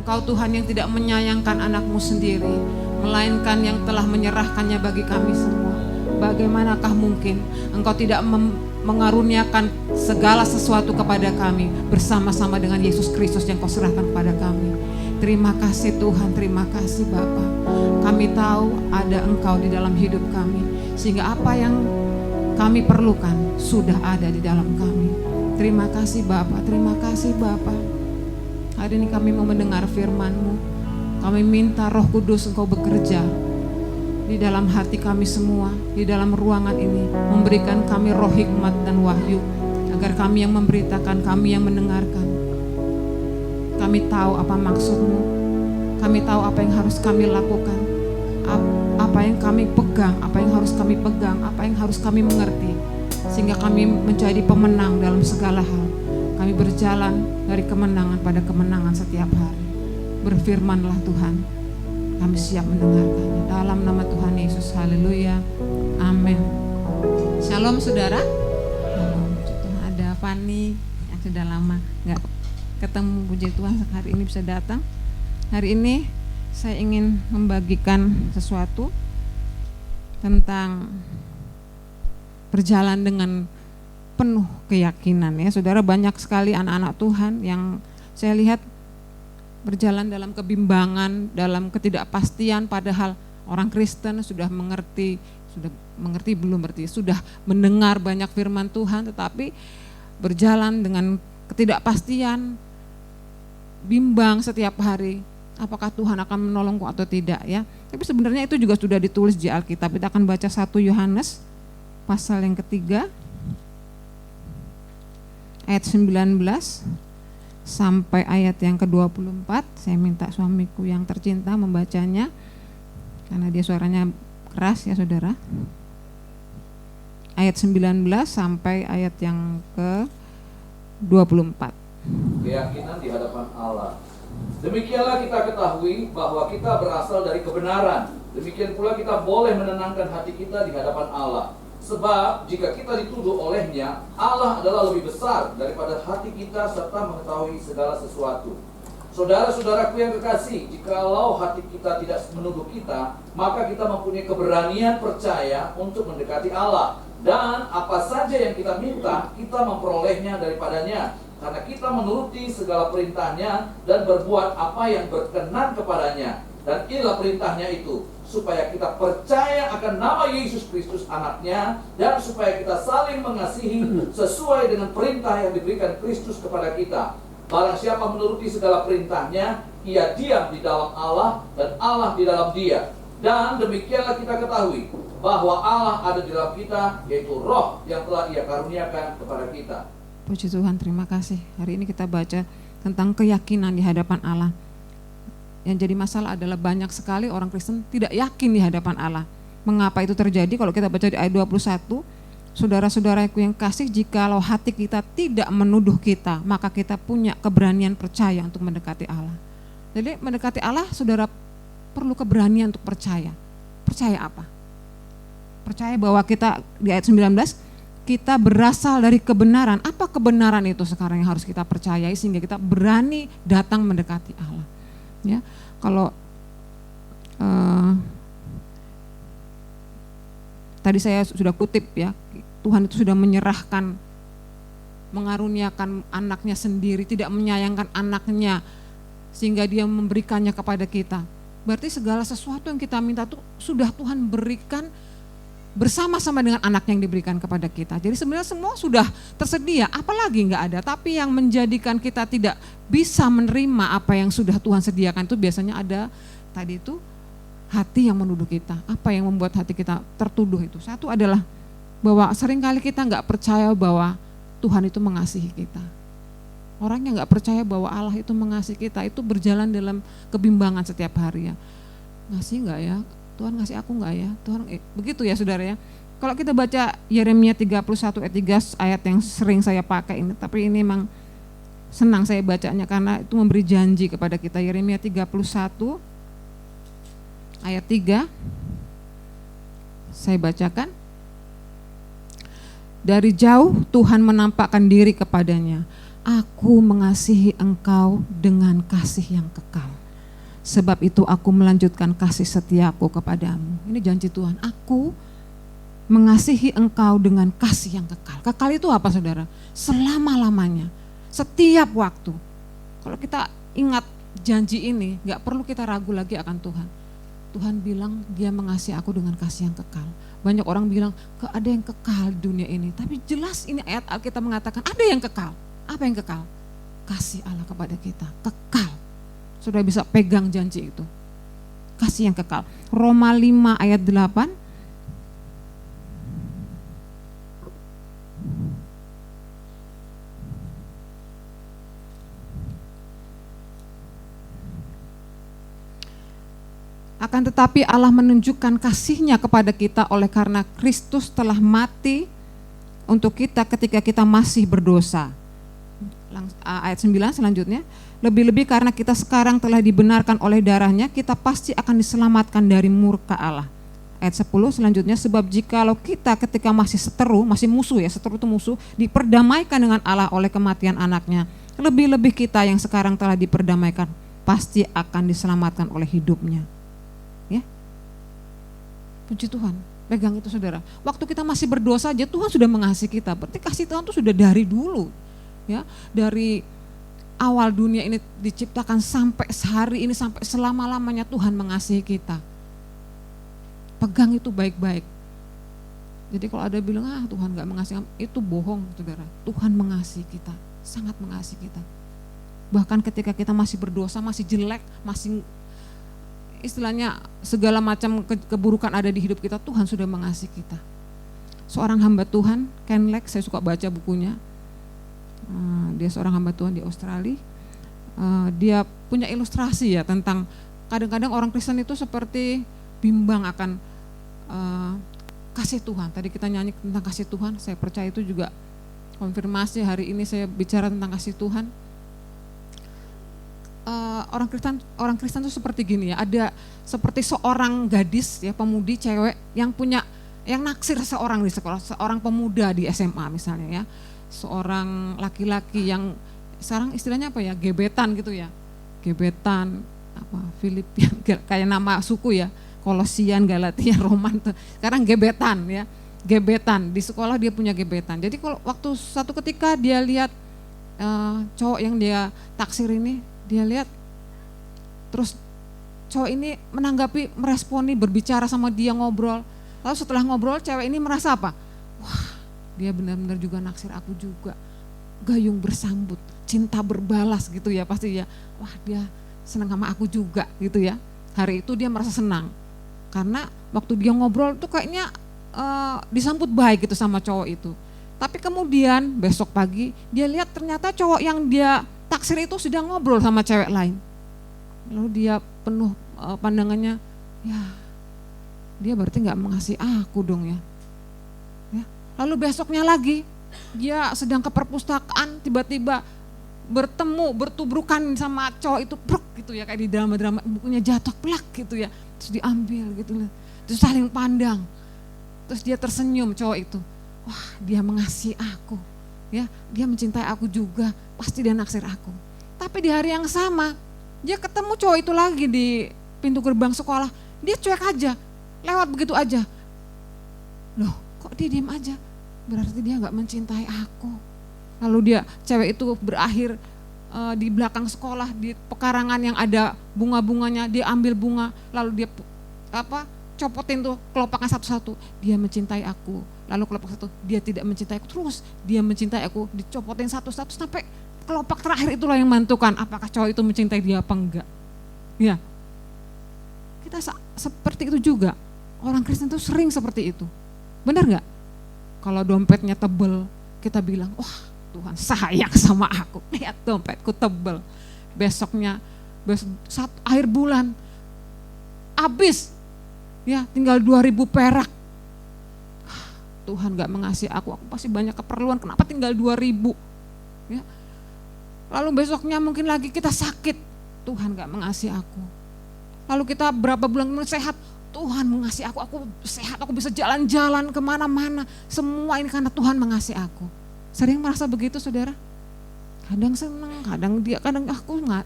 Engkau Tuhan yang tidak menyayangkan anak-Mu sendiri, melainkan yang telah menyerahkannya bagi kami semua. Bagaimanakah mungkin Engkau tidak mengaruniakan segala sesuatu kepada kami bersama-sama dengan Yesus Kristus yang Kau serahkan kepada kami. Terima kasih Tuhan, terima kasih Bapa. Kami tahu ada Engkau di dalam hidup kami, sehingga apa yang kami perlukan sudah ada di dalam kami. Terima kasih Bapa, terima kasih Bapa. Hari ini kami mau mendengar firman-Mu. Kami minta Roh Kudus Engkau bekerja di dalam hati kami semua, di dalam ruangan ini, memberikan kami roh hikmat dan wahyu, agar kami yang memberitakan, kami yang mendengarkan, kami tahu apa maksud-Mu, kami tahu apa yang harus kami lakukan, apa yang kami pegang, apa yang harus kami pegang, apa yang harus kami mengerti, sehingga kami menjadi pemenang dalam segala hal. Kami berjalan dari kemenangan pada kemenangan setiap hari. Berfirmanlah Tuhan, kami siap mendengarkannya. Dalam nama Tuhan Yesus, haleluya, amin. Shalom saudara. Ada Fani yang sudah lama nggak ketemu, puji Tuhan hari ini bisa datang. Hari ini saya ingin membagikan sesuatu tentang berjalan dengan penuh keyakinan ya. Saudara, banyak sekali anak-anak Tuhan yang saya lihat berjalan dalam kebimbangan, dalam ketidakpastian, padahal orang Kristen sudah mengerti belum berarti sudah mendengar banyak firman Tuhan, tetapi berjalan dengan ketidakpastian, bimbang setiap hari, apakah Tuhan akan menolongku atau tidak ya. Tapi sebenarnya itu juga sudah ditulis di Alkitab. Kita akan baca 1 Yohanes pasal yang ketiga ayat 19 sampai ayat yang ke-24. Saya minta suamiku yang tercinta membacanya karena dia suaranya keras ya saudara. Ayat 19 sampai ayat yang ke-24. Keyakinan di hadapan Allah. Demikianlah kita ketahui bahwa kita berasal dari kebenaran. Demikian pula kita boleh menenangkan hati kita di hadapan Allah. Sebab jika kita dituduh olehnya, Allah adalah lebih besar daripada hati kita serta mengetahui segala sesuatu. Saudara-saudaraku yang kekasih, jikalau hati kita tidak menuduh kita, maka kita mempunyai keberanian percaya untuk mendekati Allah. Dan apa saja yang kita minta, kita memperolehnya daripadanya. Karena kita menuruti segala perintahnya dan berbuat apa yang berkenan kepadanya. Dan inilah perintahnya itu, supaya kita percaya akan nama Yesus Kristus anaknya, dan supaya kita saling mengasihi sesuai dengan perintah yang diberikan Kristus kepada kita. Barang siapa menuruti segala perintahnya, ia diam di dalam Allah dan Allah di dalam dia. Dan demikianlah kita ketahui bahwa Allah ada di dalam kita, yaitu Roh yang telah Ia karuniakan kepada kita. Puji Tuhan, terima kasih. Hari ini kita baca tentang keyakinan di hadapan Allah. Yang jadi masalah adalah banyak sekali orang Kristen tidak yakin di hadapan Allah. Mengapa itu terjadi? Kalau kita baca di ayat 21, saudara-saudaraku yang kasih, jikalau hati kita tidak menuduh kita, maka kita punya keberanian percaya untuk mendekati Allah. Jadi mendekati Allah, saudara perlu keberanian untuk percaya. Percaya apa? Percaya bahwa kita, di ayat 19, kita berasal dari kebenaran. Apa kebenaran itu sekarang yang harus kita percayai sehingga kita berani datang mendekati Allah? Ya, kalau tadi saya sudah kutip ya, Tuhan itu sudah menyerahkan, mengaruniakan anaknya sendiri, tidak menyayangkan anaknya sehingga dia memberikannya kepada kita. Berarti segala sesuatu yang kita minta itu sudah Tuhan berikan bersama-sama dengan anak yang diberikan kepada kita. Jadi sebenarnya semua sudah tersedia, apalagi enggak ada. Tapi yang menjadikan kita tidak bisa menerima apa yang sudah Tuhan sediakan itu biasanya ada tadi itu hati yang menuduh kita. Apa yang membuat hati kita tertuduh itu? Satu adalah bahwa seringkali kita enggak percaya bahwa Tuhan itu mengasihi kita. Orang yang enggak percaya bahwa Allah itu mengasihi kita itu berjalan dalam kebimbangan setiap hari ya. Ngasih enggak ya? Tuhan ngasih aku enggak ya? Tuhan begitu ya saudara ya. Kalau kita baca Yeremia 31 ayat 3, ayat yang sering saya pakai ini, tapi ini memang senang saya bacanya karena itu memberi janji kepada kita. Yeremia 31 ayat 3 saya bacakan. Dari jauh Tuhan menampakkan diri kepadanya. Aku mengasihi engkau dengan kasih yang kekal. Sebab itu aku melanjutkan kasih setiaku kepadamu. Ini janji Tuhan. Aku mengasihi engkau dengan kasih yang kekal. Kekal itu apa saudara? Selama-lamanya, setiap waktu. Kalau kita ingat janji ini, gak perlu kita ragu lagi akan Tuhan. Tuhan bilang dia mengasihi aku dengan kasih yang kekal. Banyak orang bilang ada yang kekal di dunia ini. Tapi jelas ini ayat Alkitab mengatakan ada yang kekal. Apa yang kekal? Kasih Allah kepada kita, kekal. Sudah bisa pegang janji itu. Kasih yang kekal. Roma 5 ayat 8. Akan tetapi Allah menunjukkan kasih-Nya kepada kita oleh karena Kristus telah mati untuk kita ketika kita masih berdosa. Ayat 9 selanjutnya, lebih-lebih karena kita sekarang telah dibenarkan oleh darah-Nya, kita pasti akan diselamatkan dari murka Allah. Ayat 10 selanjutnya, sebab jikalau kita ketika masih seteru, masih musuh ya, seteru itu musuh, diperdamaikan dengan Allah oleh kematian anaknya, lebih-lebih kita yang sekarang telah diperdamaikan, pasti akan diselamatkan oleh hidupnya. Ya, puji Tuhan, pegang itu saudara. Waktu kita masih berdosa aja Tuhan sudah mengasihi kita. Berarti kasih Tuhan itu sudah dari dulu, ya, dari awal dunia ini diciptakan sampai sehari ini, sampai selama-lamanya Tuhan mengasihi kita. Pegang itu baik-baik. Jadi kalau ada bilang Tuhan gak mengasihi, itu bohong saudara. Tuhan mengasihi kita, sangat mengasihi kita. Bahkan ketika kita masih berdosa, masih jelek, masih istilahnya segala macam keburukan ada di hidup kita, Tuhan sudah mengasihi kita. Seorang hamba Tuhan, Ken Leck, saya suka baca bukunya. Dia seorang hamba Tuhan di Australia. Dia punya ilustrasi ya tentang kadang-kadang orang Kristen itu seperti bimbang akan kasih Tuhan. Tadi kita nyanyi tentang kasih Tuhan, saya percaya itu juga konfirmasi hari ini saya bicara tentang kasih Tuhan. Orang Kristen itu seperti gini ya, ada seperti seorang gadis ya, pemudi cewek yang naksir seorang di sekolah, seorang pemuda di SMA misalnya ya, seorang laki-laki yang sekarang istilahnya apa ya, gebetan gitu ya, gebetan apa Filipian kayak nama suku ya, Kolosian, Galatia, Roman, sekarang gebetan ya, gebetan di sekolah dia punya gebetan. Jadi kalau waktu satu ketika dia lihat cowok yang dia taksir ini, dia lihat terus cowok ini menanggapi, meresponi, berbicara sama dia, ngobrol. Lalu setelah ngobrol cewek ini merasa apa? Wah, dia benar-benar juga naksir aku juga. Gayung bersambut, cinta berbalas gitu ya pasti ya. Wah, dia senang sama aku juga gitu ya. Hari itu dia merasa senang. Karena waktu dia ngobrol tuh kayaknya disambut baik gitu sama cowok itu. Tapi kemudian besok pagi dia lihat ternyata cowok yang dia taksir itu sedang ngobrol sama cewek lain. Lalu dia penuh pandangannya, ya dia berarti gak mengasihi aku dong ya. Lalu besoknya lagi dia sedang ke perpustakaan, tiba-tiba bertubrukan sama cowok itu, bruk gitu ya, kayak di drama-drama, bukunya jatuh plak gitu ya, terus diambil gitu, terus saling pandang, terus dia tersenyum cowok itu, wah dia mengasihi aku, ya dia mencintai aku juga, pasti dia naksir aku. Tapi di hari yang sama dia ketemu cowok itu lagi di pintu gerbang sekolah, dia cuek aja, lewat begitu aja. Loh kok dia diam aja? Berarti dia gak mencintai aku. Lalu dia, cewek itu berakhir di belakang sekolah, di pekarangan yang ada bunga-bunganya, dia ambil bunga, lalu dia copotin tuh kelopaknya satu-satu. Dia mencintai aku, lalu kelopak satu, dia tidak mencintai aku, terus dia mencintai aku, dicopotin satu-satu sampai kelopak terakhir itulah yang menentukan apakah cowok itu mencintai dia apa enggak. Ya, kita seperti itu juga. Orang Kristen itu sering seperti itu. Benar enggak? Kalau dompetnya tebel, kita bilang, wah Tuhan sayang sama aku, lihat dompetku tebel. Besoknya, akhir bulan, habis, ya tinggal 2.000 perak. Tuhan gak mengasihi aku pasti banyak keperluan, kenapa tinggal 2.000? Ya. Lalu besoknya mungkin lagi kita sakit, Tuhan gak mengasihi aku. Lalu kita berapa bulan sehat, Tuhan mengasihi aku sehat, aku bisa jalan-jalan kemana-mana. Semua ini karena Tuhan mengasihi aku. Sering merasa begitu saudara? Kadang senang, kadang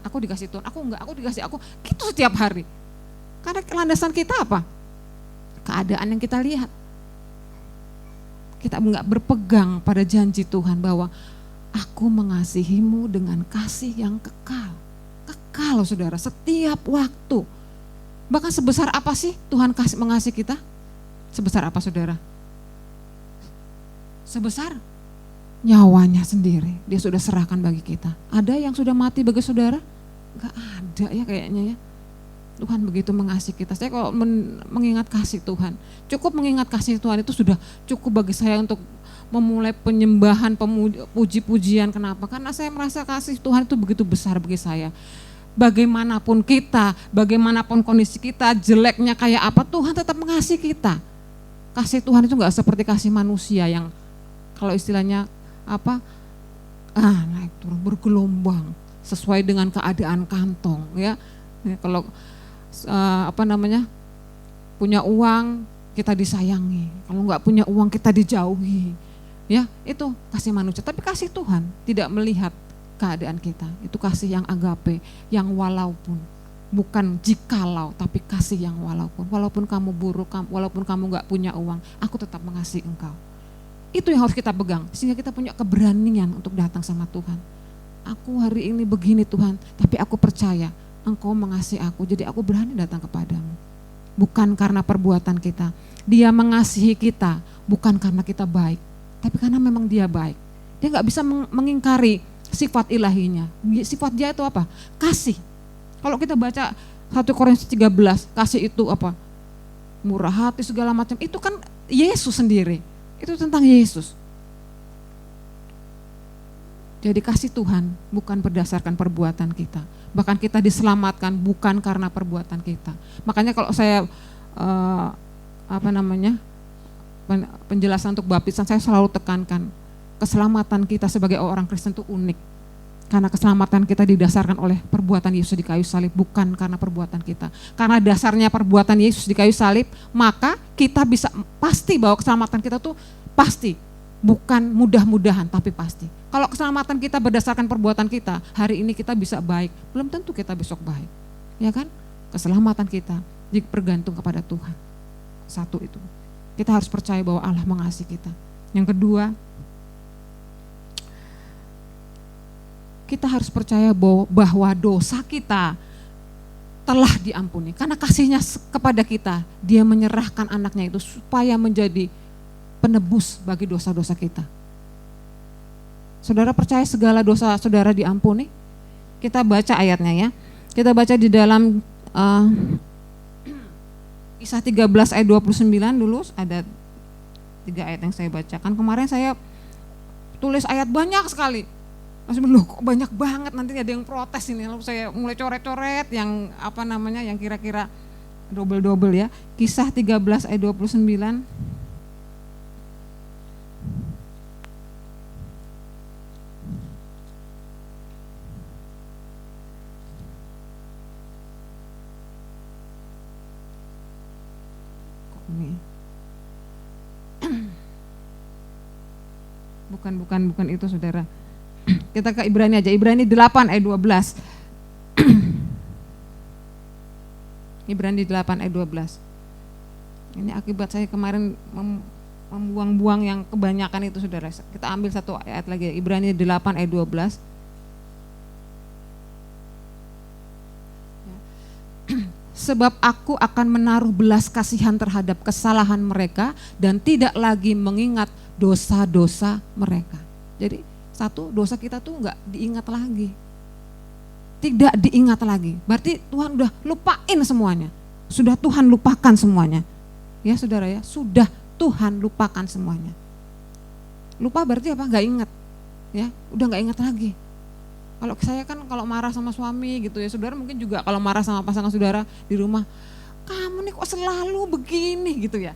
aku dikasih Tuhan, aku dikasih aku. Gitu setiap hari. Karena landasan kita apa? Keadaan yang kita lihat. Kita enggak berpegang pada janji Tuhan bahwa aku mengasihimu dengan kasih yang kekal. Kekal loh saudara, setiap waktu. Bahkan sebesar apa sih Tuhan mengasihi kita? Sebesar apa saudara? Sebesar nyawanya sendiri, dia sudah serahkan bagi kita. Ada yang sudah mati bagi saudara? Enggak ada ya kayaknya ya. Tuhan begitu mengasihi kita. Saya kalau mengingat kasih Tuhan, cukup mengingat kasih Tuhan itu sudah cukup bagi saya untuk memulai penyembahan, puji-pujian. Kenapa? Karena saya merasa kasih Tuhan itu begitu besar bagi saya. Bagaimanapun kita, bagaimanapun kondisi kita, jeleknya kayak apa, Tuhan tetap mengasihi kita. Kasih Tuhan itu enggak seperti kasih manusia yang kalau istilahnya naik turun bergelombang sesuai dengan keadaan kantong ya. Kalau punya uang kita disayangi, kalau nggak punya uang kita dijauhi, ya itu kasih manusia. Tapi kasih Tuhan tidak melihat keadaan kita, itu kasih yang agape, yang walaupun, bukan jikalau, tapi kasih yang walaupun kamu buruk, walaupun kamu nggak punya uang, aku tetap mengasihi engkau. Itu yang harus kita pegang, sehingga kita punya keberanian untuk datang sama Tuhan. Aku hari ini begini Tuhan, tapi aku percaya Engkau mengasihi aku, jadi aku berani datang kepadamu. Bukan karena perbuatan kita. Dia mengasihi kita, bukan karena kita baik, tapi karena memang dia baik. Dia gak bisa mengingkari sifat ilahinya. Sifat dia itu apa? Kasih. Kalau kita baca 1 Korintus 13, kasih itu apa? Murah hati segala macam, itu kan Yesus sendiri. Itu tentang Yesus. Jadi kasih Tuhan bukan berdasarkan perbuatan kita. Bahkan kita diselamatkan bukan karena perbuatan kita. Makanya kalau saya penjelasan untuk baptisan, saya selalu tekankan keselamatan kita sebagai orang Kristen itu unik. Karena keselamatan kita didasarkan oleh perbuatan Yesus di kayu salib, bukan karena perbuatan kita. Karena dasarnya perbuatan Yesus di kayu salib, maka kita bisa pasti bahwa keselamatan kita tuh pasti. Bukan mudah-mudahan, tapi pasti. Kalau keselamatan kita berdasarkan perbuatan kita, hari ini kita bisa baik, belum tentu kita besok baik. Ya kan? Keselamatan kita bergantung kepada Tuhan. Satu itu. Kita harus percaya bahwa Allah mengasihi kita. Yang kedua, kita harus percaya bahwa dosa kita telah diampuni. Karena kasihnya kepada kita, dia menyerahkan anaknya itu supaya menjadi penebus bagi dosa-dosa kita. Saudara percaya segala dosa saudara diampuni? Kita baca ayatnya ya. Kita baca di dalam Kisah 13 ayat 29 dulu, ada 3 ayat yang saya bacakan. Kemarin saya tulis ayat banyak sekali. Masih loh kok banyak banget, nanti ada yang protes ini. Lalu saya mulai coret-coret yang yang kira-kira double-double ya. Kisah 13 ayat 29. Bukan itu saudara. Kita ke Ibrani aja, Ibrani 8 ayat 12. Ibrani 8 ayat 12. Ini akibat saya kemarin membuang-buang yang kebanyakan itu saudara. Kita ambil satu ayat lagi, Ibrani 8 ayat 12. Sebab aku akan menaruh belas kasihan terhadap kesalahan mereka dan tidak lagi mengingat dosa-dosa mereka. Jadi satu, dosa kita tuh enggak diingat lagi. Tidak diingat lagi. Berarti Tuhan udah lupain semuanya. Sudah Tuhan lupakan semuanya. Ya saudara ya, sudah Tuhan lupakan semuanya. Lupa berarti apa? Enggak ingat. Ya, udah enggak ingat lagi. Kalau saya kan kalau marah sama suami gitu ya, saudara mungkin juga kalau marah sama pasangan saudara di rumah, kamu nih kok selalu begini gitu ya.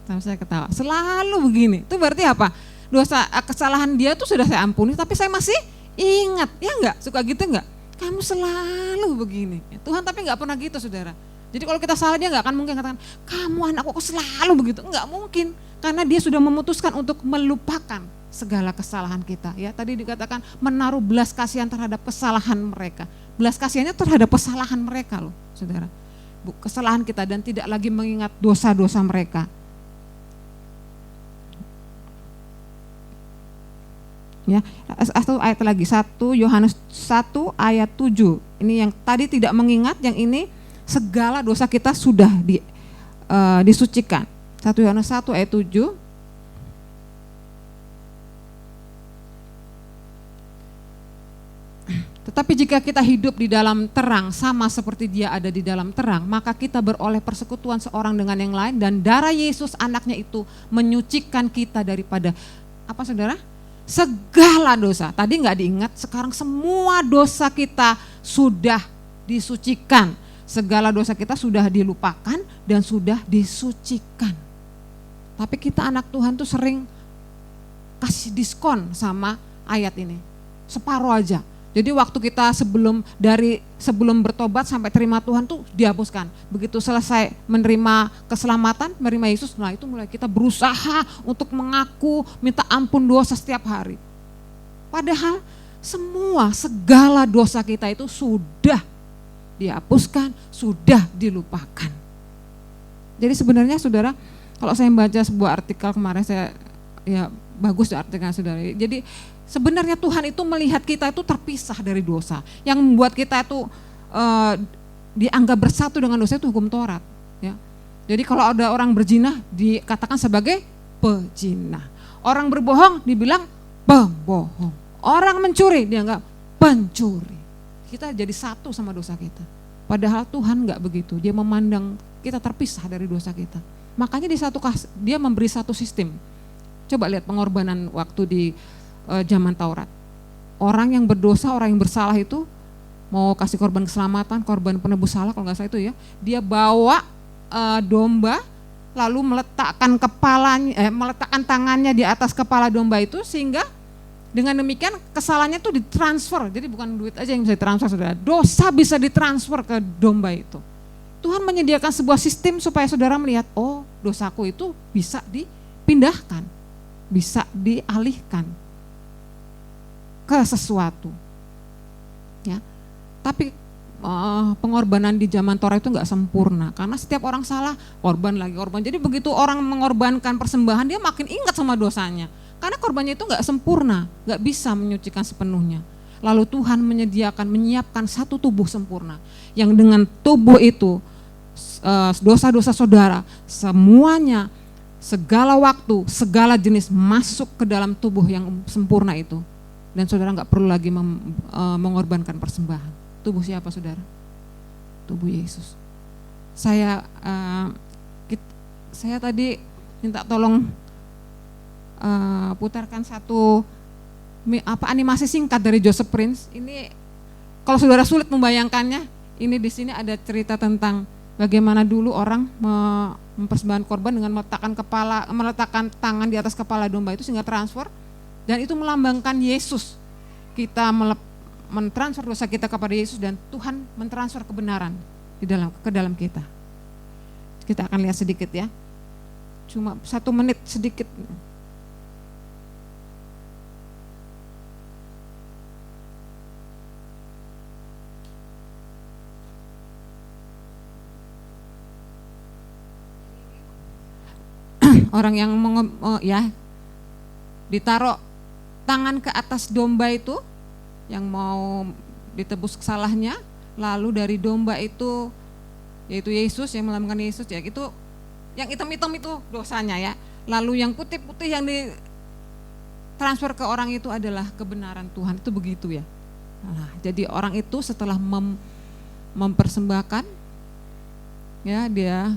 Sama saya ketawa, selalu begini. Itu berarti apa? Dosa kesalahan dia tuh sudah saya ampuni, tapi saya masih ingat. Ya enggak? Suka gitu enggak? Kamu selalu begini. Tuhan tapi enggak pernah gitu saudara. Jadi kalau kita salah dia enggak akan mungkin katakan, kamu anakku kok selalu begitu. Enggak mungkin, karena dia sudah memutuskan untuk melupakan. segala kesalahan kita. Ya, tadi dikatakan menaruh belas kasihan terhadap kesalahan mereka. Belas kasihannya terhadap kesalahan mereka loh, saudara. Kesalahan kita dan tidak lagi mengingat dosa-dosa mereka. Ya, satu ayat lagi, 1 Yohanes 1 ayat 7. Ini yang tadi tidak mengingat, yang ini segala dosa kita sudah disucikan. 1 Yohanes 1 ayat 7. Tetapi jika kita hidup di dalam terang sama seperti Dia ada di dalam terang, maka kita beroleh persekutuan seorang dengan yang lain, dan darah Yesus anaknya itu menyucikan kita daripada apa, saudara? Segala dosa. Tadi nggak diingat, sekarang semua dosa kita sudah disucikan. Segala dosa kita sudah dilupakan dan sudah disucikan. Tapi kita anak Tuhan tuh sering kasih diskon sama ayat ini. Separuh aja. Jadi waktu kita sebelum bertobat sampai terima Tuhan tuh dihapuskan. Begitu selesai menerima keselamatan, menerima Yesus, nah itu mulai kita berusaha untuk mengaku, minta ampun dosa setiap hari. Padahal segala dosa kita itu sudah dihapuskan, sudah dilupakan. Jadi sebenarnya saudara, kalau saya baca sebuah artikel kemarin, bagus artikelnya saudara. Jadi sebenarnya Tuhan itu melihat kita itu terpisah dari dosa. Yang membuat kita itu dianggap bersatu dengan dosa itu hukum Taurat. Ya. Jadi kalau ada orang berzina dikatakan sebagai pezina. Orang berbohong dibilang pembohong. Orang mencuri dianggap pencuri. Kita jadi satu sama dosa kita. Padahal Tuhan enggak begitu. Dia memandang kita terpisah dari dosa kita. Makanya dia memberi satu sistem. Coba lihat pengorbanan waktu di zaman Taurat. Orang yang berdosa, orang yang bersalah itu mau kasih korban keselamatan, korban penebus salah kalau nggak salah itu ya, dia bawa domba lalu meletakkan tangannya di atas kepala domba itu, sehingga dengan demikian kesalahannya itu ditransfer. Jadi bukan duit aja yang bisa ditransfer, saudara. Dosa bisa ditransfer ke domba itu. Tuhan menyediakan sebuah sistem supaya saudara melihat, oh dosaku itu bisa dipindahkan, bisa dialihkan ke sesuatu, ya. Tapi pengorbanan di zaman Taurat itu nggak sempurna, karena setiap orang salah, korban lagi korban. Jadi begitu orang mengorbankan persembahan, dia makin ingat sama dosanya, karena korbannya itu nggak sempurna, nggak bisa menyucikan sepenuhnya. Lalu Tuhan menyiapkan satu tubuh sempurna, yang dengan tubuh itu dosa-dosa saudara semuanya, segala waktu, segala jenis masuk ke dalam tubuh yang sempurna itu. Dan saudara nggak perlu lagi mengorbankan persembahan. Tubuh siapa, saudara? Tubuh Yesus. Saya tadi minta tolong putarkan satu animasi singkat dari Joseph Prince. Ini kalau saudara sulit membayangkannya, ini di sini ada cerita tentang bagaimana dulu orang mempersembahkan korban dengan meletakkan tangan di atas kepala domba itu sehingga transfer. Dan itu melambangkan Yesus. Kita mentransfer dosa kita kepada Yesus, dan Tuhan mentransfer kebenaran ke dalam kita. Kita akan lihat sedikit ya. Cuma 1 menit sedikit. Orang yang ditaruh tangan ke atas domba itu yang mau ditebus kesalahannya, lalu dari domba itu, yaitu Yesus, yang melambangkan Yesus ya, itu yang hitam-hitam itu dosanya ya, lalu yang putih-putih yang ditransfer ke orang itu adalah kebenaran Tuhan. Itu begitu ya. Nah, jadi orang itu setelah mempersembahkan ya, dia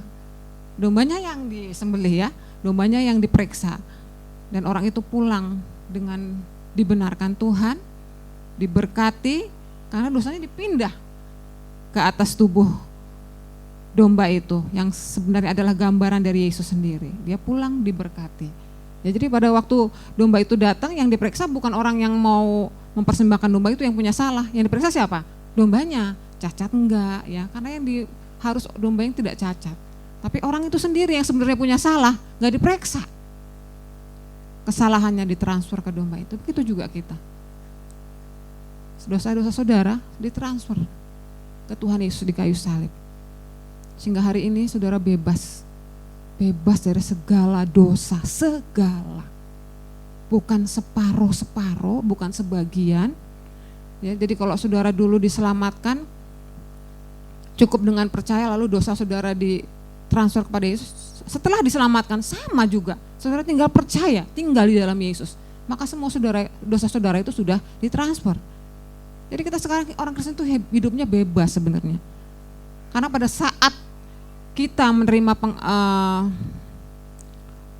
dombanya yang disembelih ya, dombanya yang diperiksa, dan orang itu pulang dengan dibenarkan Tuhan, diberkati, karena dosanya dipindah ke atas tubuh domba itu, yang sebenarnya adalah gambaran dari Yesus sendiri. Dia pulang diberkati. Ya, jadi pada waktu domba itu datang, yang diperiksa bukan orang yang mau mempersembahkan domba itu yang punya salah. Yang diperiksa siapa? Dombanya. Cacat enggak ya, karena yang harus domba yang tidak cacat. Tapi orang itu sendiri yang sebenarnya punya salah, enggak diperiksa. kesalahannya ditransfer ke domba itu, begitu juga kita. Dosa-dosa saudara ditransfer ke Tuhan Yesus di kayu salib. Sehingga hari ini saudara bebas dari segala dosa, segala. Bukan separuh-separuh, bukan sebagian. Ya, jadi kalau saudara dulu diselamatkan, cukup dengan percaya lalu dosa saudara ditransfer kepada Yesus. Setelah diselamatkan sama juga, saudara tinggal percaya, tinggal di dalam Yesus. Maka semua dosa saudara itu sudah ditransfer. Jadi kita sekarang orang Kristen itu hidupnya bebas sebenarnya. Karena pada saat kita menerima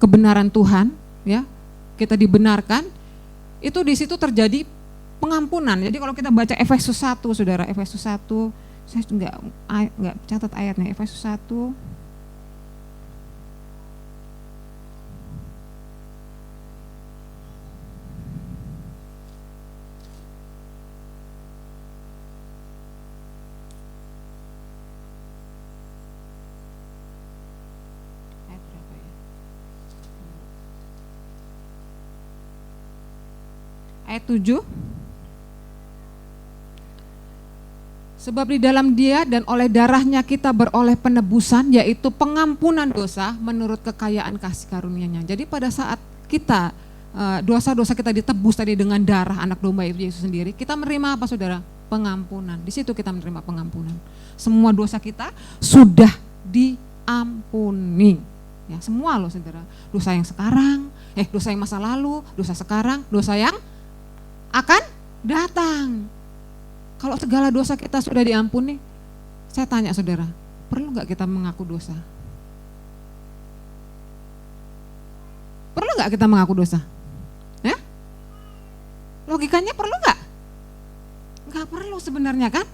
kebenaran Tuhan, ya, kita dibenarkan, itu di situ terjadi pengampunan. Jadi kalau kita baca Efesus 1, saudara, Efesus 1, saya enggak catat ayatnya, Efesus 1. Ayat 7. Sebab di dalam Dia dan oleh darahnya kita beroleh penebusan, yaitu pengampunan dosa menurut kekayaan kasih karunia-Nya. Jadi pada saat kita dosa-dosa kita ditebus tadi dengan darah anak domba itu Yesus sendiri, kita menerima apa saudara? Pengampunan. Di situ kita menerima pengampunan. Semua dosa kita sudah diampuni. Ya, semua loh saudara. Dosa yang sekarang, dosa yang masa lalu, dosa sekarang, dosa yang akan datang. Kalau segala dosa kita sudah diampuni, saya tanya saudara, perlu nggak kita mengaku dosa? Perlu nggak kita mengaku dosa? Ya? Logikanya perlu nggak? Nggak perlu sebenarnya kan?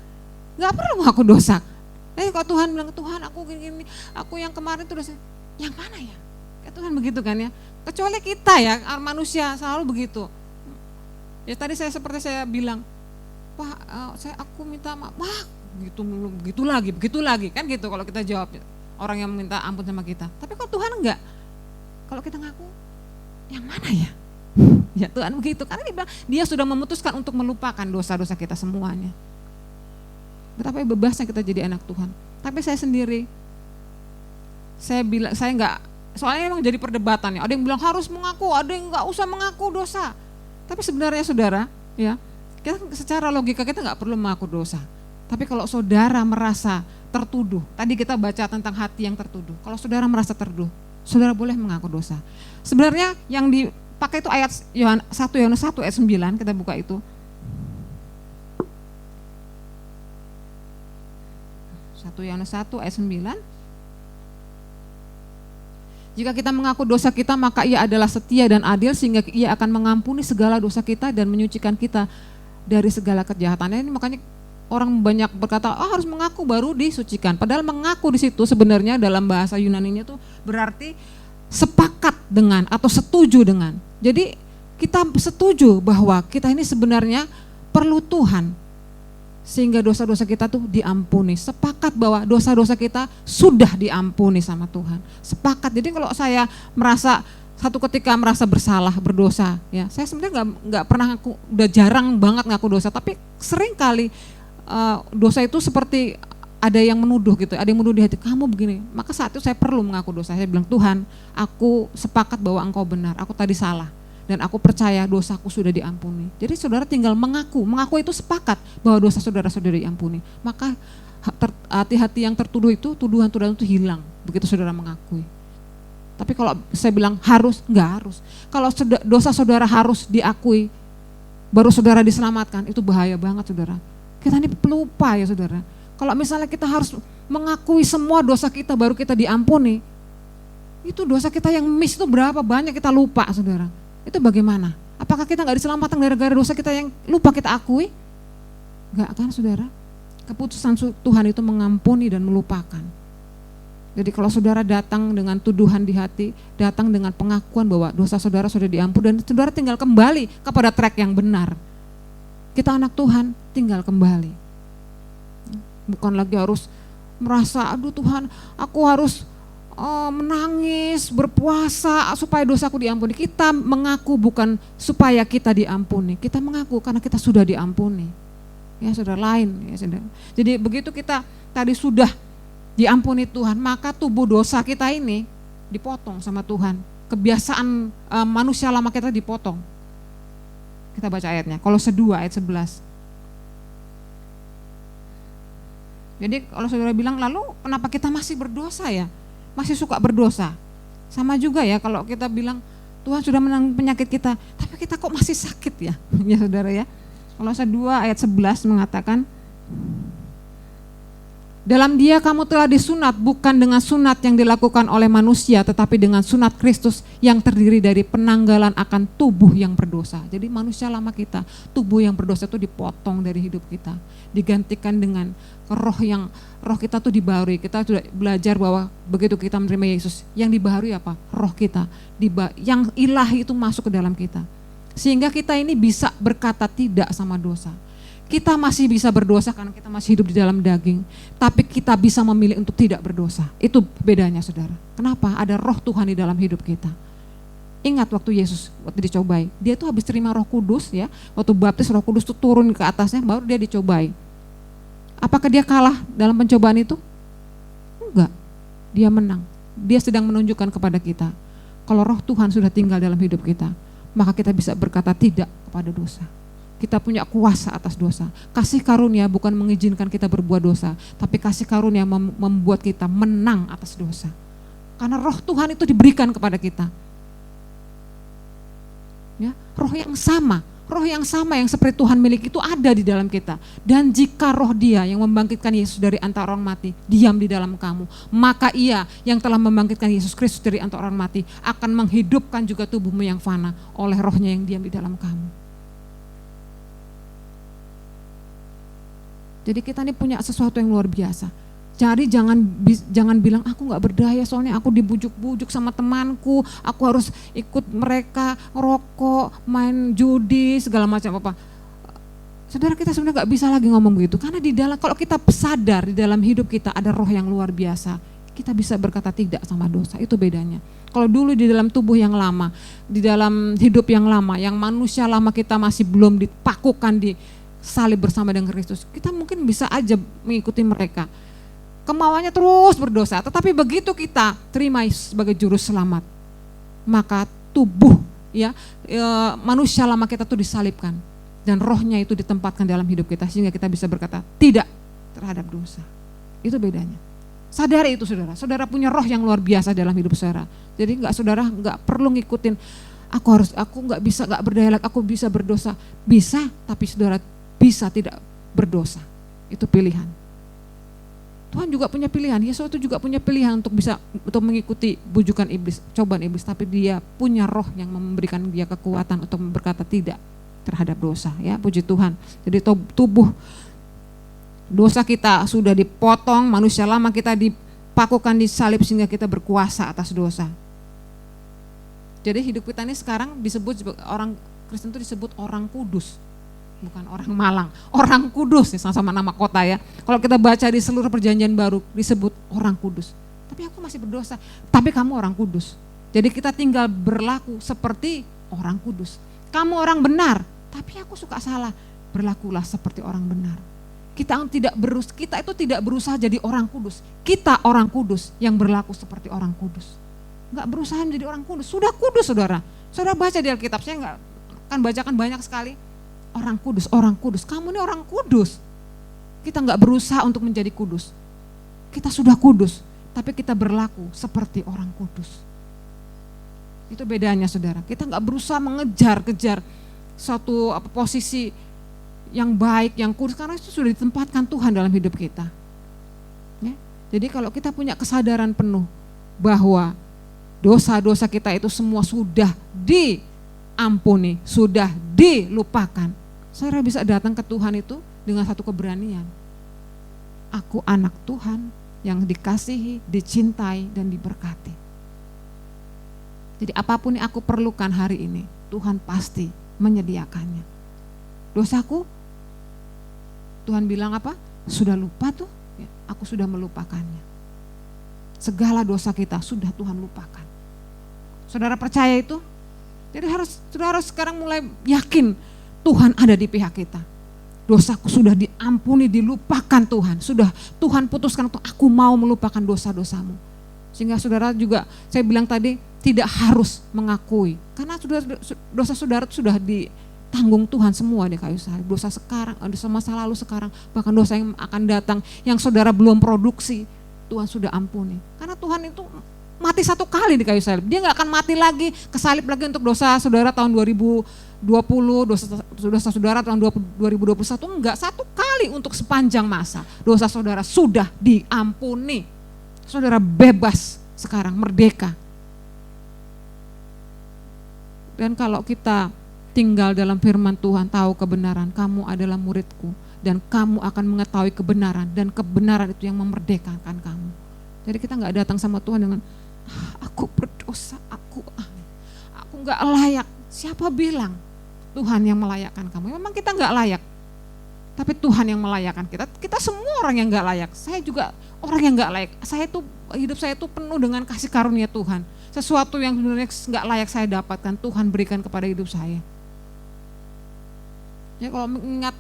Nggak perlu mengaku dosa. Kalau Tuhan bilang, Tuhan aku gini, aku yang kemarin itu dosa, yang mana ya? Kayak Tuhan begitu kan ya? Kecuali kita ya, manusia selalu begitu. Ya tadi seperti saya bilang, Pak, aku minta maaf, begitu lagi, kan gitu kalau kita jawab orang yang minta ampun sama kita. Tapi kalau Tuhan enggak, kalau kita ngaku, yang mana ya? Ya Tuhan begitu, karena dia bilang, Dia sudah memutuskan untuk melupakan dosa-dosa kita semuanya. Betapa bebasnya kita jadi anak Tuhan. Tapi saya sendiri, saya enggak, soalnya memang jadi perdebatan ya. Ada yang bilang harus mengaku, ada yang enggak usah mengaku dosa. Tapi sebenarnya saudara, ya, kita secara logika kita nggak perlu mengaku dosa. Tapi kalau saudara merasa tertuduh, tadi kita baca tentang hati yang tertuduh. Kalau saudara merasa tertuduh, saudara boleh mengaku dosa. Sebenarnya yang dipakai itu ayat 1 Yohanes 1 ayat 9, kita buka itu. 1 Yohanes 1 ayat 9. Jika kita mengaku dosa kita, maka Ia adalah setia dan adil sehingga Ia akan mengampuni segala dosa kita dan menyucikan kita dari segala kejahatan. Ini makanya orang banyak berkata, harus mengaku baru disucikan. Padahal mengaku di situ sebenarnya dalam bahasa Yunani-nya itu berarti sepakat dengan atau setuju dengan. Jadi kita setuju bahwa kita ini sebenarnya perlu Tuhan. Sehingga dosa-dosa kita tuh diampuni. Sepakat bahwa dosa-dosa kita sudah diampuni sama Tuhan. Sepakat. Jadi kalau saya merasa satu ketika merasa bersalah, berdosa, ya saya sebenarnya nggak pernah ngaku, udah jarang banget ngaku dosa. Tapi sering kali dosa itu seperti ada yang menuduh gitu, ada yang menuduh di hati kamu begini. Maka saat itu saya perlu mengaku dosa. Saya bilang, Tuhan, aku sepakat bahwa Engkau benar. Aku tadi salah. Dan aku percaya dosaku sudah diampuni. Jadi saudara tinggal mengaku itu sepakat bahwa dosa saudara sudah diampuni. Maka hati-hati yang tertuduh itu, tuduhan-tuduhan itu hilang begitu saudara mengakui. Tapi kalau saya bilang harus, enggak harus. Kalau dosa saudara harus diakui, baru saudara diselamatkan, itu bahaya banget saudara. Kita ini pelupa ya saudara. Kalau misalnya kita harus mengakui semua dosa kita baru kita diampuni, itu dosa kita yang miss itu berapa banyak kita lupa saudara. Itu bagaimana? Apakah kita nggak diselamatkan gara-gara dosa kita yang lupa kita akui? Enggak kan saudara? Keputusan Tuhan itu mengampuni dan melupakan. Jadi kalau saudara datang dengan tuduhan di hati, datang dengan pengakuan bahwa dosa saudara sudah diampuni dan saudara tinggal kembali kepada track yang benar. Kita anak Tuhan, tinggal kembali. Bukan lagi harus merasa, aduh Tuhan, aku harus menangis, berpuasa supaya dosaku diampuni. Kita mengaku bukan supaya kita diampuni, kita mengaku karena kita sudah diampuni. Ya saudara, lain ya saudara. Jadi begitu kita tadi sudah diampuni Tuhan, maka tubuh dosa kita ini dipotong sama Tuhan. Kebiasaan manusia lama kita dipotong. Kita baca ayatnya, Kolose 2 ayat 11. Jadi kalau saudara bilang, lalu kenapa kita masih berdosa ya? Masih suka berdosa. Sama juga ya kalau kita bilang Tuhan sudah menanggung penyakit kita, tapi kita kok masih sakit ya? Ya saudara ya. Kolose 2 ayat 11 mengatakan, dalam Dia kamu telah disunat bukan dengan sunat yang dilakukan oleh manusia, tetapi dengan sunat Kristus yang terdiri dari penanggalan akan tubuh yang berdosa. Jadi manusia lama kita, tubuh yang berdosa itu dipotong dari hidup kita, digantikan dengan roh kita tuh dibaharui. Kita sudah belajar bahwa begitu kita menerima Yesus, yang dibaharui apa? Roh kita, yang ilahi itu masuk ke dalam kita. Sehingga kita ini bisa berkata tidak sama dosa. Kita masih bisa berdosa karena kita masih hidup di dalam daging, tapi kita bisa memilih untuk tidak berdosa. Itu bedanya saudara. Kenapa? Ada roh Tuhan di dalam hidup kita. Ingat waktu Yesus waktu dicobai, dia tuh habis terima Roh Kudus ya, waktu baptis Roh Kudus tuh turun ke atasnya, baru dia dicobai. Apakah dia kalah dalam pencobaan itu? Enggak, dia menang. Dia sedang menunjukkan kepada kita, kalau roh Tuhan sudah tinggal dalam hidup kita, maka kita bisa berkata tidak kepada dosa. Kita punya kuasa atas dosa. Kasih karunia bukan mengizinkan kita berbuat dosa, tapi kasih karunia membuat kita menang atas dosa. Karena roh Tuhan itu diberikan kepada kita. Ya, roh yang sama yang seperti Tuhan miliki itu ada di dalam kita. Dan jika roh Dia yang membangkitkan Yesus dari antara orang mati diam di dalam kamu, maka Ia yang telah membangkitkan Yesus Kristus dari antara orang mati akan menghidupkan juga tubuhmu yang fana oleh rohnya yang diam di dalam kamu. Jadi kita ini punya sesuatu yang luar biasa. Jadi jangan bilang aku gak berdaya soalnya aku dibujuk-bujuk sama temanku, aku harus ikut mereka rokok, main judi, segala macam apa. Saudara, kita sebenarnya gak bisa lagi ngomong begitu, karena di dalam, kalau kita sadar di dalam hidup kita ada roh yang luar biasa, kita bisa berkata tidak sama dosa. Itu bedanya. Kalau dulu di dalam tubuh yang lama, di dalam hidup yang lama, yang manusia lama kita masih belum dipakukan di salib bersama dengan Kristus, kita mungkin bisa aja mengikuti mereka. Kemauannya terus berdosa, tetapi begitu kita terima Yesus sebagai juru selamat, maka tubuh manusia lama kita tuh disalibkan dan rohnya itu ditempatkan dalam hidup kita sehingga kita bisa berkata tidak terhadap dosa. Itu bedanya. Sadari itu saudara. Saudara punya roh yang luar biasa dalam hidup saudara. Jadi saudara nggak perlu ngikutin aku nggak bisa, nggak berdaya lagi, aku bisa berdosa. Bisa, tapi saudara bisa tidak berdosa. Itu pilihan. Tuhan juga punya pilihan. Yesus itu juga punya pilihan untuk mengikuti bujukan iblis, cobaan iblis, tapi dia punya roh yang memberikan dia kekuatan untuk berkata tidak terhadap dosa, ya. Puji Tuhan. Jadi tubuh dosa kita sudah dipotong, manusia lama kita dipakukan di salib sehingga kita berkuasa atas dosa. Jadi hidup kita ini sekarang disebut, orang Kristen itu disebut orang kudus. Bukan orang Malang, orang kudus, sama-sama nama kota ya. Kalau kita baca di seluruh perjanjian baru disebut orang kudus. Tapi aku masih berdosa, tapi kamu orang kudus. Jadi kita tinggal berlaku seperti orang kudus. Kamu orang benar, tapi aku suka salah, berlakulah seperti orang benar. Kita itu tidak berusaha jadi orang kudus. Kita orang kudus yang berlaku seperti orang kudus. Enggak berusaha menjadi orang kudus, sudah kudus saudara. Saudara baca di Alkitab, saya enggak akan bacakan banyak sekali. Orang kudus, kamu ini orang kudus. Kita enggak berusaha untuk menjadi kudus. Kita sudah kudus, tapi kita berlaku seperti orang kudus. Itu bedanya saudara. Kita enggak berusaha mengejar-kejar suatu posisi yang baik, yang kudus, karena itu sudah ditempatkan Tuhan dalam hidup kita. Ya? Jadi kalau kita punya kesadaran penuh bahwa dosa-dosa kita itu semua sudah diampuni, sudah dilupakan, saudara bisa datang ke Tuhan itu dengan satu keberanian. Aku anak Tuhan yang dikasihi, dicintai, dan diberkati. Jadi apapun yang aku perlukan hari ini, Tuhan pasti menyediakannya. Dosaku, Tuhan bilang apa? Sudah lupa tuh, ya, aku sudah melupakannya. segala dosa kita sudah Tuhan lupakan. Saudara percaya itu? Jadi saudara sekarang mulai yakin Tuhan ada di pihak kita. Dosaku sudah diampuni, dilupakan Tuhan. Sudah Tuhan putuskan untuk aku mau melupakan dosa-dosamu. Sehingga saudara juga, saya bilang tadi, tidak harus mengakui. Karena dosa saudara sudah ditanggung Tuhan semua di kayu salib. Dosa sekarang, dosa masa lalu sekarang, bahkan dosa yang akan datang, yang saudara belum produksi, Tuhan sudah ampuni. Karena Tuhan itu mati satu kali di kayu salib. Dia gak akan mati lagi, kesalib lagi untuk dosa saudara tahun 2020, dosa saudara tahun 2021. Enggak, satu kali untuk sepanjang masa. Dosa saudara sudah diampuni. Saudara bebas sekarang, merdeka. Dan kalau kita tinggal dalam firman Tuhan, tahu kebenaran, kamu adalah muridku. Dan kamu akan mengetahui kebenaran. Dan kebenaran itu yang memerdekakan kamu. Jadi kita gak datang sama Tuhan dengan, aku berdosa, aku gak layak. Siapa bilang Tuhan yang melayakkan kamu? Memang kita gak layak. Tapi Tuhan yang melayakkan kita. Kita semua orang yang gak layak. Saya juga orang yang gak layak. Hidup saya itu penuh dengan kasih karunia Tuhan. Sesuatu yang sebenarnya gak layak saya dapatkan, Tuhan berikan kepada hidup saya. Ya kalau mengingat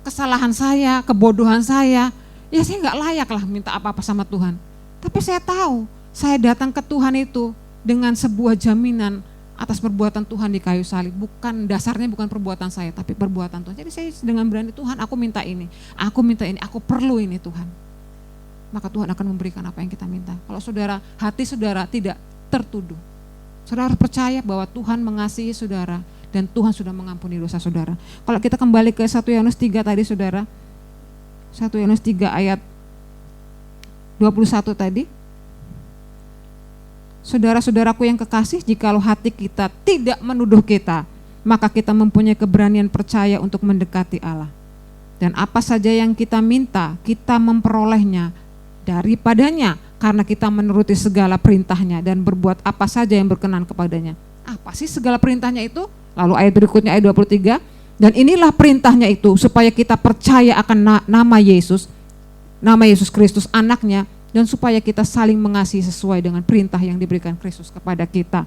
kesalahan saya, kebodohan saya, ya saya gak layak lah minta apa-apa sama Tuhan. Tapi saya tahu, saya datang ke Tuhan itu dengan sebuah jaminan atas perbuatan Tuhan di kayu salib. Dasarnya bukan perbuatan saya, tapi perbuatan Tuhan. Jadi saya dengan berani, Tuhan aku minta ini, aku perlu ini Tuhan. Maka Tuhan akan memberikan apa yang kita minta. Kalau hati saudara tidak tertuduh, saudara percaya bahwa Tuhan mengasihi saudara dan Tuhan sudah mengampuni dosa saudara. Kalau kita kembali ke 1 Yohanes 3 tadi saudara, 1 Yohanes 3 ayat 21 tadi, saudara-saudaraku yang kekasih, jikalau hati kita tidak menuduh kita, maka kita mempunyai keberanian percaya untuk mendekati Allah. Dan apa saja yang kita minta, kita memperolehnya daripadanya, karena kita menuruti segala perintahnya dan berbuat apa saja yang berkenan kepadanya. Apa sih segala perintahnya itu? Lalu ayat berikutnya ayat 23, dan inilah perintahnya itu, supaya kita percaya akan nama Yesus Kristus anaknya, dan supaya kita saling mengasihi sesuai dengan perintah yang diberikan Kristus kepada kita.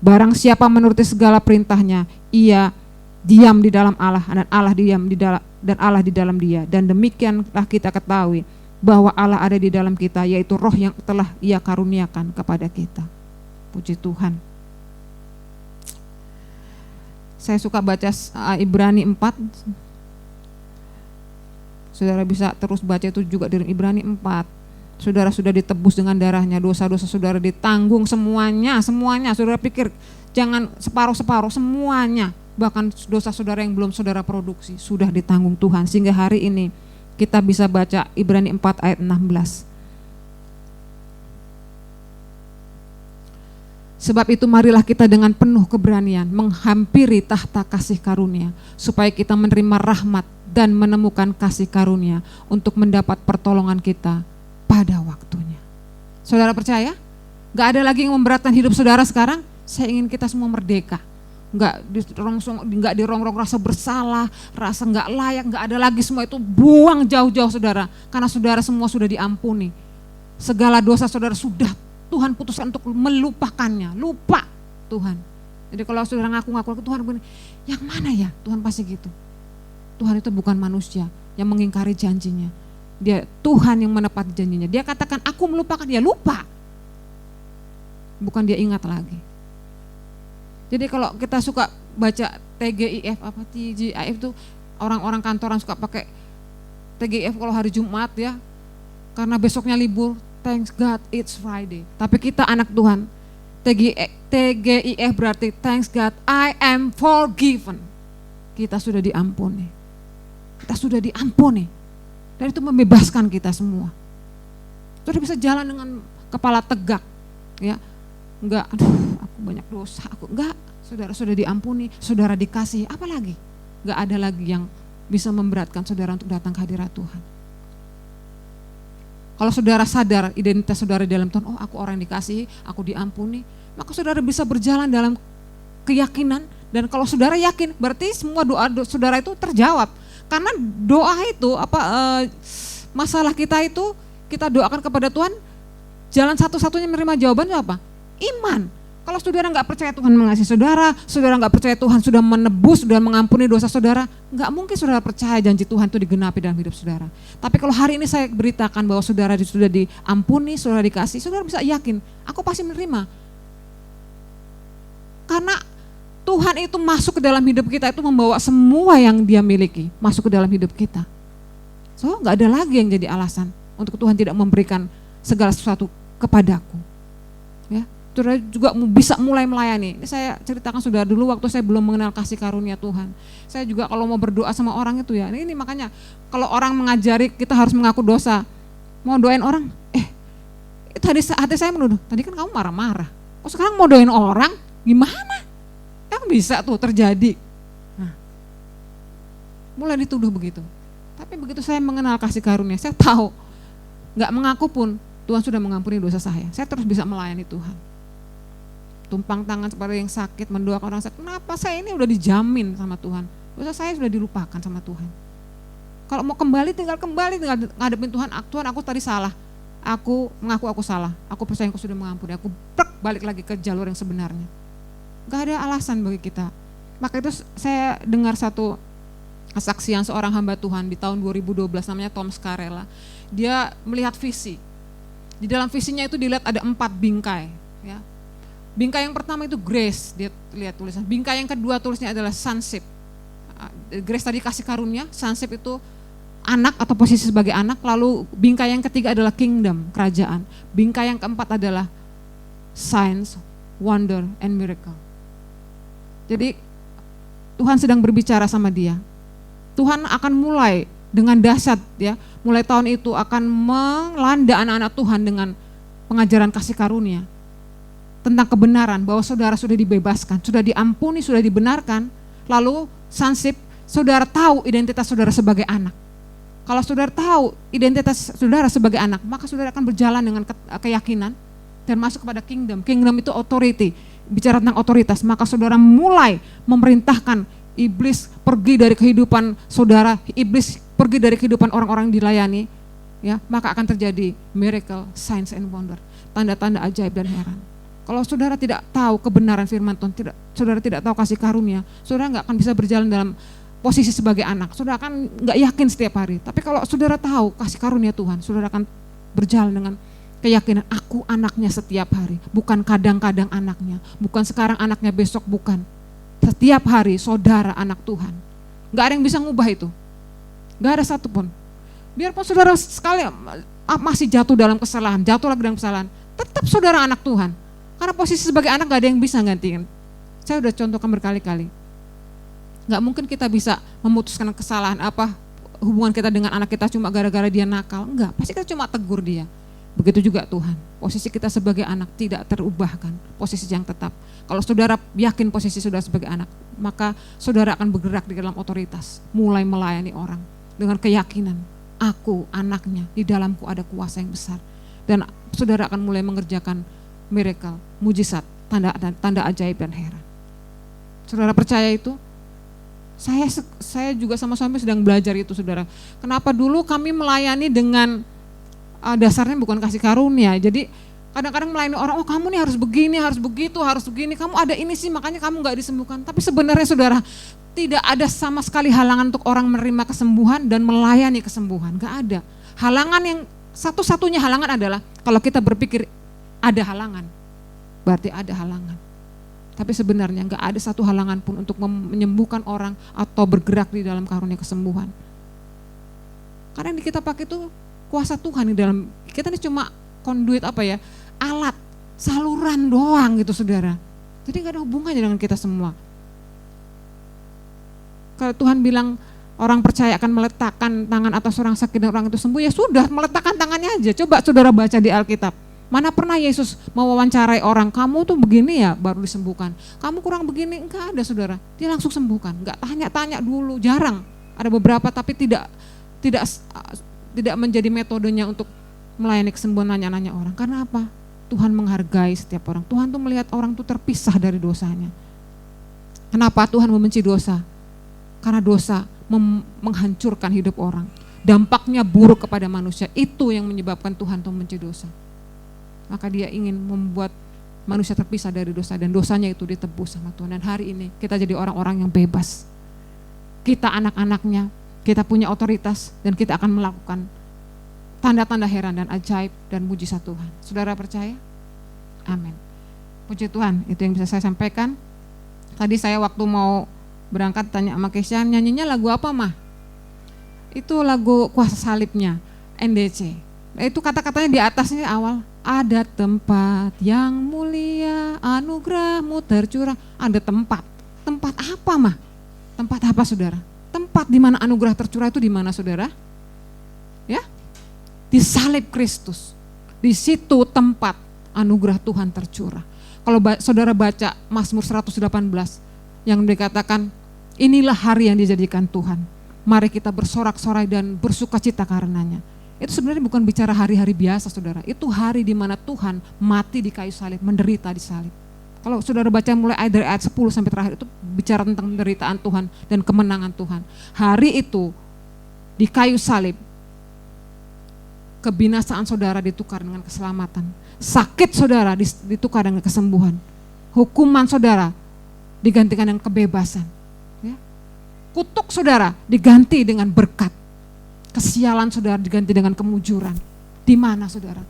Barang siapa menuruti segala perintahnya, ia diam di dalam Allah dan Allah di dalam dia. Dan demikianlah kita ketahui bahwa Allah ada di dalam kita, yaitu roh yang telah Ia karuniakan kepada kita. Puji Tuhan. Saya suka baca Ibrani 4. Saudara bisa terus baca itu juga di Ibrani 4. Saudara sudah ditebus dengan darahnya, dosa-dosa saudara ditanggung semuanya. Saudara pikir jangan separuh-separuh, semuanya. Bahkan dosa saudara yang belum saudara produksi sudah ditanggung Tuhan. Sehingga hari ini kita bisa baca Ibrani 4 ayat 16. Sebab itu marilah kita dengan penuh keberanian menghampiri tahta kasih karunia, supaya kita menerima rahmat dan menemukan kasih karunia untuk mendapat pertolongan kita pada waktunya. Saudara percaya? Gak ada lagi yang memberatkan hidup saudara sekarang. Saya ingin kita semua merdeka. Gak dirongrong rasa bersalah, rasa gak layak, gak ada lagi, semua itu buang jauh-jauh saudara. Karena saudara semua sudah diampuni. Segala dosa saudara sudah Tuhan putuskan untuk melupakannya. Lupa Tuhan. Jadi kalau saudara ngaku-ngaku Tuhan begini, yang mana ya? Tuhan pasti gitu. Tuhan itu bukan manusia yang mengingkari janjinya. Dia Tuhan yang menepati janjinya. Dia katakan aku melupakan, dia lupa. Bukan dia ingat lagi. Jadi kalau kita suka baca TGIF itu orang-orang kantoran suka pakai TGIF kalau hari Jumat ya, karena besoknya libur. Thanks God it's Friday. Tapi kita anak Tuhan, TGIF berarti thanks God I am forgiven. Kita sudah diampuni. Dan itu membebaskan kita semua. Sudah bisa jalan dengan kepala tegak, ya. Enggak, aku banyak dosa, enggak. Saudara sudah diampuni, saudara dikasih, apa lagi? Enggak ada lagi yang bisa memberatkan saudara untuk datang ke hadirat Tuhan. Kalau saudara sadar identitas saudara dalam Tuhan, oh aku orang yang dikasihi, aku diampuni, maka saudara bisa berjalan dalam keyakinan. Dan kalau saudara yakin, berarti semua doa saudara itu terjawab. Karena doa itu masalah kita itu kita doakan kepada Tuhan, jalan satu-satunya menerima jawaban itu apa? Iman. Kalau saudara nggak percaya Tuhan mengasihi saudara, saudara nggak percaya Tuhan sudah menebus, sudah mengampuni dosa saudara, nggak mungkin saudara percaya janji Tuhan itu digenapi dalam hidup saudara. Tapi kalau hari ini saya beritakan bahwa saudara sudah diampuni, saudara dikasih, saudara bisa yakin, aku pasti menerima. Karena Tuhan itu masuk ke dalam hidup kita itu membawa semua yang Dia miliki masuk ke dalam hidup kita. So nggak ada lagi yang jadi alasan untuk Tuhan tidak memberikan segala sesuatu kepadaku. Ya, saudara juga bisa mulai melayani. Ini saya ceritakan saudara dulu waktu saya belum mengenal kasih karunia Tuhan. Saya juga kalau mau berdoa sama orang itu ya, ini makanya kalau orang mengajari kita harus mengaku dosa. Mau doain orang, tadi hati saya menuduh, tadi kan kamu marah-marah. Kok sekarang mau doain orang, gimana? Yang bisa tuh terjadi. Nah, mulai dituduh begitu. Tapi begitu saya mengenal kasih karunia, saya tahu nggak mengaku pun Tuhan sudah mengampuni dosa saya. Saya terus bisa melayani Tuhan. Tumpang tangan kepada yang sakit, mendoakan orang sakit. Kenapa saya ini udah dijamin sama Tuhan? Dosa saya sudah dilupakan sama Tuhan. Kalau mau kembali tinggal ngadepin Tuhan. Tuhan, aku tadi salah. Aku mengaku aku salah. Aku percaya Engkau sudah mengampuni. Aku balik lagi ke jalur yang sebenarnya. Gak ada alasan bagi kita. Maka itu saya dengar satu kesaksian seorang hamba Tuhan di tahun 2012, namanya Tom Scarella. Dia melihat visi. Di dalam visinya itu dilihat ada 4 bingkai. Ya. Bingkai yang pertama itu grace, dia lihat tulisan. Bingkai yang kedua tulisnya adalah sonship. Grace tadi kasih karunia, sonship itu anak atau posisi sebagai anak. Lalu bingkai yang ketiga adalah kingdom, kerajaan. Bingkai yang keempat adalah signs, wonder, and miracle. Jadi Tuhan sedang berbicara sama dia. Tuhan akan mulai dengan dahsyat ya, mulai tahun itu akan melanda anak-anak Tuhan dengan pengajaran kasih karunia tentang kebenaran bahwa saudara sudah dibebaskan, sudah diampuni, sudah dibenarkan. Lalu sonship, saudara tahu identitas saudara sebagai anak. Kalau saudara tahu identitas saudara sebagai anak, maka saudara akan berjalan dengan keyakinan dan masuk kepada kingdom. Kingdom itu authority, bicara tentang otoritas. Maka saudara mulai memerintahkan iblis pergi dari kehidupan saudara, iblis pergi dari kehidupan orang-orang yang dilayani, ya, maka akan terjadi miracle, signs and wonder, tanda-tanda ajaib dan heran. Kalau saudara tidak tahu kebenaran firman Tuhan, saudara tidak tahu kasih karunia, saudara nggak akan bisa berjalan dalam posisi sebagai anak. Saudara akan nggak yakin setiap hari. Tapi kalau saudara tahu kasih karunia Tuhan, saudara akan berjalan dengan keyakinan, aku anaknya setiap hari, bukan kadang-kadang anaknya, bukan sekarang anaknya, besok bukan. Setiap hari saudara anak Tuhan. Gak ada yang bisa ngubah itu. Gak ada satupun. Biarpun saudara sekali masih jatuh dalam kesalahan, jatuh lagi dalam kesalahan, tetap saudara anak Tuhan. Karena posisi sebagai anak gak ada yang bisa gantiin. Saya udah contohkan berkali-kali. Gak mungkin kita bisa memutuskan kesalahan apa hubungan kita dengan anak kita cuma gara-gara dia nakal. Enggak, pasti kita cuma tegur dia. Begitu juga Tuhan, posisi kita sebagai anak tidak terubahkan, posisi yang tetap. Kalau saudara yakin posisi saudara sebagai anak, maka saudara akan bergerak di dalam otoritas, mulai melayani orang dengan keyakinan, aku anaknya, di dalamku ada kuasa yang besar. Dan saudara akan mulai mengerjakan miracle, mujizat, tanda ajaib dan heran. Saudara percaya itu? Saya juga sama suami sedang belajar itu, saudara. Kenapa dulu kami melayani dengan dasarnya bukan kasih karunia. Jadi kadang-kadang melayani orang, oh kamu nih harus begini, harus begitu, harus begini, kamu ada ini sih makanya kamu gak disembuhkan. Tapi sebenarnya saudara, tidak ada sama sekali halangan untuk orang menerima kesembuhan dan melayani kesembuhan, gak ada. Halangan yang satu-satunya halangan adalah kalau kita berpikir ada halangan, berarti ada halangan. Tapi sebenarnya gak ada satu halangan pun untuk menyembuhkan orang atau bergerak di dalam karunia kesembuhan. Karena yang kita pakai itu kuasa Tuhan di dalam, kita ini cuma konduit alat, saluran doang gitu saudara. Jadi gak ada hubungannya dengan kita semua. Kalau Tuhan bilang orang percaya akan meletakkan tangan atas orang sakit dan orang itu sembuh, ya sudah meletakkan tangannya aja. Coba saudara baca di Alkitab. Mana pernah Yesus mewawancarai orang, kamu tuh begini ya baru disembuhkan. Kamu kurang begini, enggak ada saudara. Dia langsung sembuhkan, enggak tanya-tanya dulu, jarang. Ada beberapa tapi tidak menjadi metodenya untuk melayani kesembuhan nanya-nanya orang. Karena apa? Tuhan menghargai setiap orang. Tuhan tuh melihat orang tuh terpisah dari dosanya. Kenapa Tuhan membenci dosa? Karena dosa menghancurkan hidup orang. Dampaknya buruk kepada manusia. Itu yang menyebabkan Tuhan tuh membenci dosa. maka dia ingin membuat manusia terpisah dari dosa dan dosanya itu ditebus sama Tuhan. Dan hari ini kita jadi orang-orang yang bebas. Kita anak-anaknya, kita punya otoritas dan kita akan melakukan tanda-tanda heran dan ajaib dan mujizat Tuhan. Saudara percaya? Amin. Puji Tuhan, itu yang bisa saya sampaikan. Tadi saya waktu mau berangkat tanya sama Kesha, nyanyinya lagu apa mah? Itu lagu Kuasa Salibnya, NDC. Itu kata-katanya di atasnya awal, ada tempat yang mulia, anugerahmu tercurah. Ada tempat. Tempat apa mah? Tempat apa saudara? Tempat di mana anugerah tercurah itu di mana saudara? Ya, di salib Kristus. Di situ tempat anugerah Tuhan tercurah. Kalau saudara baca Mazmur 118 yang dikatakan, inilah hari yang dijadikan Tuhan. Mari kita bersorak-sorai dan bersukacita karenanya. Itu sebenarnya bukan bicara hari-hari biasa saudara. Itu hari di mana Tuhan mati di kayu salib, menderita di salib. Kalau saudara baca mulai dari ayat 10 sampai terakhir itu bicara tentang penderitaan Tuhan dan kemenangan Tuhan. Hari itu di kayu salib, kebinasaan saudara ditukar dengan keselamatan. Sakit saudara ditukar dengan kesembuhan. Hukuman saudara digantikan dengan kebebasan. Ya. Kutuk saudara diganti dengan berkat. Kesialan saudara diganti dengan kemujuran. Di mana saudara?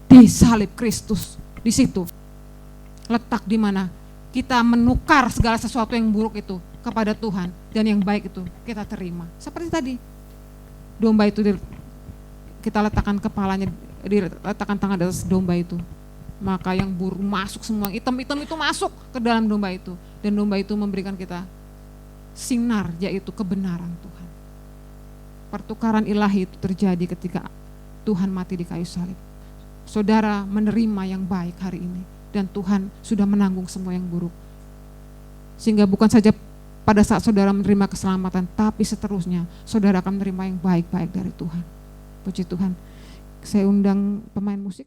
Di salib Kristus. Di situ letak di mana kita menukar segala sesuatu yang buruk itu kepada Tuhan dan yang baik itu kita terima. Seperti tadi domba itu kita letakkan kepalanya, diletakkan tangan di atas domba itu, maka yang buruk masuk semua, hitam-hitam itu masuk ke dalam domba itu, dan domba itu memberikan kita sinar, yaitu kebenaran Tuhan. Pertukaran ilahi itu terjadi ketika Tuhan mati di kayu salib. Saudara menerima yang baik hari ini, dan Tuhan sudah menanggung semua yang buruk. Sehingga bukan saja pada saat saudara menerima keselamatan, tapi seterusnya saudara akan menerima yang baik-baik dari Tuhan. Puji Tuhan. Saya undang pemain musik.